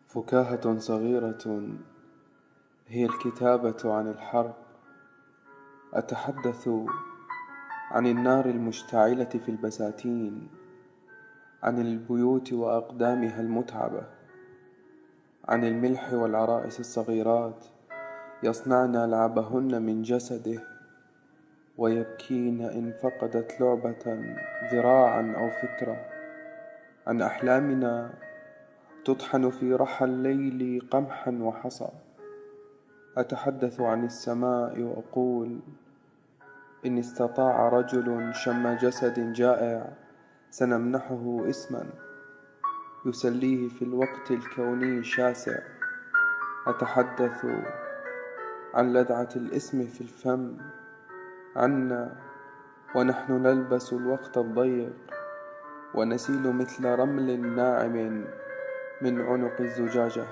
فكاهة صغيرة هي الكتابة عن الحرب. أتحدث عن النار المشتعلة في البساتين، عن البيوت وأقدامها المتعبة، عن الملح والعرائس الصغيرات يصنعن لعبهن من جسده ويبكين إن فقدت لعبة ذراعا أو فكرة، عن أحلامنا تطحن في رحى الليل قمحا وحصى. أتحدث عن السماء وأقول إن استطاع رجل شم جسد جائع سنمنحه اسما يسليه في الوقت الكوني الشاسع. أتحدث عن لدعة الاسم في الفم، عنا ونحن نلبس الوقت الضيق ونسيل مثل رمل ناعم من عنق الزجاجة.